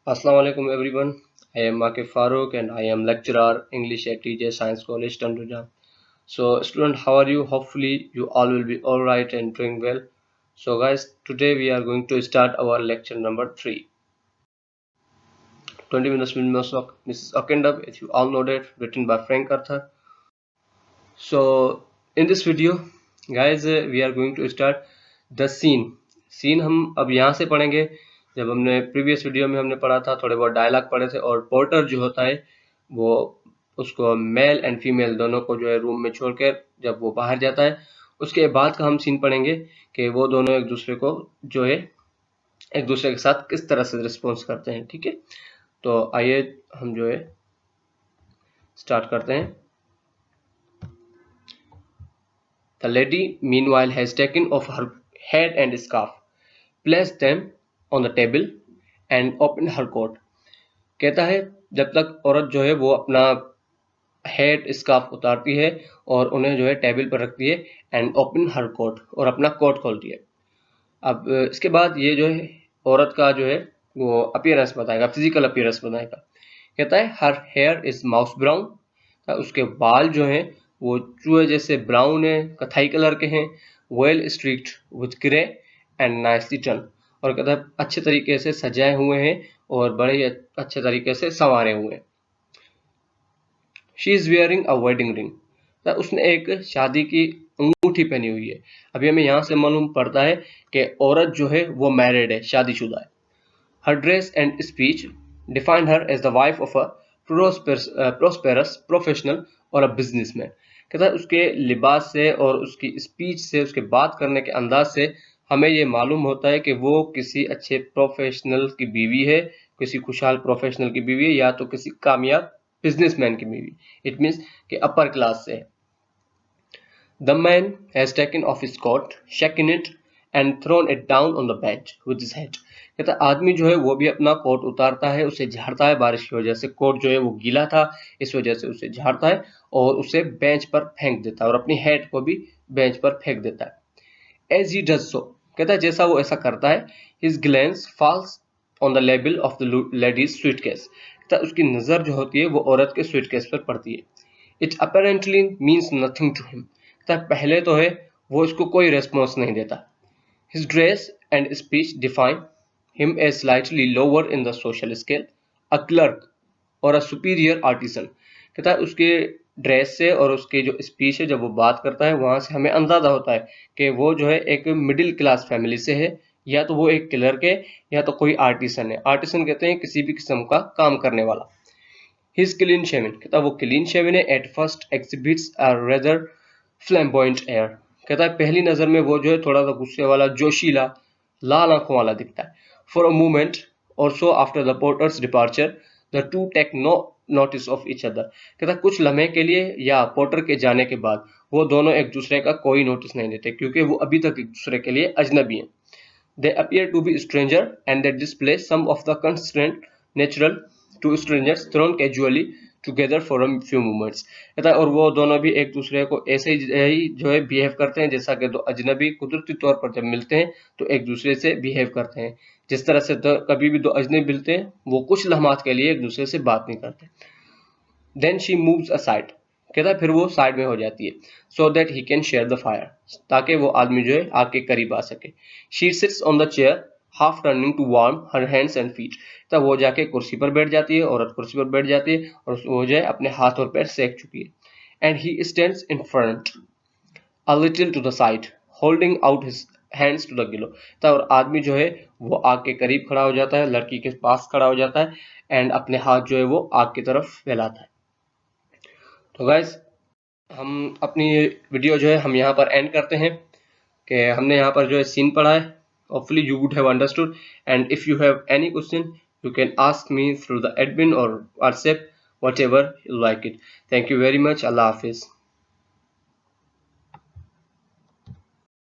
Assalamu alaikum everyone. I am Makif Farooq and I am lecturer English at TJ Science College Tanduja. So student, how are you? Hopefully you all will be all right and doing well. So guys, today we are going to start our lecture number 3. 20 minutes with Mrs. Okendab, if you all know that, written by Frank Arthur. So in this video guys, we are going to start the scene. हम अब यहाँ से पढ़ेंगे. जब हमने previous video में हमने पढ़ा था, थोड़े बहुत डायलॉग पढ़े थे, और पोर्टर जो होता है वो उसको मेल एंड फीमेल दोनों को जो है रूम में छोड़कर जब वो बाहर जाता है, उसके बाद का हम सीन पढ़ेंगे कि वो दोनों एक दूसरे को जो है एक दूसरे के साथ किस तरह से रिस्पॉन्स करते हैं. ठीक है, तो आइए हम जो है स्टार्ट करते हैं. The lady meanwhile has taken off her hat and scarf, placed them on the table and opened her coat. कहता है जब तक औरत जो है वो अपना हेड स्कार्फ उतारती है और उन्हें जो है टेबल पर रखती है एंड ओपन हर कोट, और अपना कोट खोलती है. अब इसके बाद ये जो है औरत का जो है वो अपीयरेंस बताएगा, फिजिकल अपीयरेंस बताएगा. कहता है her here is mouse brown, उसके बाल जो हैं वो चूहे जैसे ब्राउन है, कथाई कलर के हैं. Well strict with grey and nicely turn, और कहता है अच्छे तरीके से सजाए हुए हैं और बड़े ही अच्छे तरीके से संवारे हुए हैं. She is wearing a wedding ring, उसने एक शादी की अंगूठी पहनी हुई है. अभी हमें यहाँ से मालूम पड़ता है कि औरत जो है वो मैरिड है, शादीशुदा है. Her dress and speech defined her as the wife of a prosperous professional और अ बिजनेसमैन. कहता है उसके लिबास से और उसकी स्पीच से, उसके बात करने के अंदाज से हमें ये मालूम होता है कि वो किसी अच्छे प्रोफेशनल की बीवी है, किसी खुशहाल प्रोफेशनल की बीवी है, या तो किसी कामयाब बिजनेसमैन की बीवी. इट मीन्स कि अपर क्लास से है. The man has taken off his coat, shaken it and thrown it down on the bed with his head. कहता आदमी जो है वो भी अपना कोट उतारता है, उसे झाड़ता है. बारिश की वजह से कोट जो है वो गीला था, इस वजह से उसे झाड़ता है और उसे बेंच पर फेंक देता है, और अपनी हेड को भी बेंच पर फेंक देता है. As he does so, कहता है जैसा वो ऐसा करता है, his glance falls on the label of the lady's suitcase. कहता उसकी नज़र जो होती है वो औरत के suitcase पर पड़ती है. It apparently means nothing to him. कहता पहले तो है वो इसको कोई रेस्पॉन्स नहीं देता. His dress and speech define him as slightly lower in the social scale, a clerk or a superior artisan. कहता है उसके ड्रेस से और उसके जो स्पीच है, जब वो बात करता है वहां से हमें अंदाजा होता है कि वो जो है एक मिडिल क्लास फैमिली से है, या तो वो एक क्लर्क है या तो कोई आर्टिसन है. आर्टिसन कहते हैं किसी भी किस्म का काम करने वाला. He is clean shaven, कहता वो क्लीन शेवन है. At first exhibits a rather flamboyant air, कहता है पहली नजर में वो जो है थोड़ा सा गुस्से वाला, जोशीला, लाल आंखों वाला दिखता है. For a moment or so after the porter's departure, the two take no notice of each other. कहता कुछ लम्हे के लिए या पोर्टर के जाने के बाद वो दोनों एक दूसरे का कोई नोटिस नहीं लेते, क्योंकि वो अभी तक एक दूसरे के लिए अजनबी हैं. They appear to be stranger and they display some of the constraint natural to strangers thrown casually together for a few moments. कहता है और वो दोनों भी एक दूसरे को ऐसे ही जो है बिहेव करते हैं जैसा कि दो अजनबी कुदरती तौर पर जब मिलते हैं तो एक दूसरे से बिहेव करते हैं. जिस तरह से कभी भी दो अजनबी मिलते हैं वो कुछ लम्हात के लिए एक दूसरे से बात नहीं करते. Then she moves aside, कहता है फिर वो साइड में हो जाती है. So that he can share the fire, ताकि वो आदमी जो है आग के करीब आ सके. She sits on the chair, half turning to warm her hands and feet. तब वो जाके कुर्सी पर बैठ जाती है, औरत कुर्सी पर बैठ जाती है और वो जो है अपने हाथ और पैर सेक चुकी है. And he stands in front, a little to the side, holding out his hands to the glow. तब और आदमी जो है वो आग के करीब खड़ा हो जाता है, लड़की के पास खड़ा हो जाता है एंड अपने हाथ जो है वो आग की तरफ फैलाता है. तो गाइस हम अपनी वीडियो जो है हम यहाँ पर एंड करते हैं कि हमने यहाँ पर जो है सीन पढ़ा है. Hopefully you would have understood, and if you have any question you can ask me through the admin or WhatsApp, whatever you like it. Thank you very much. Allah Hafiz.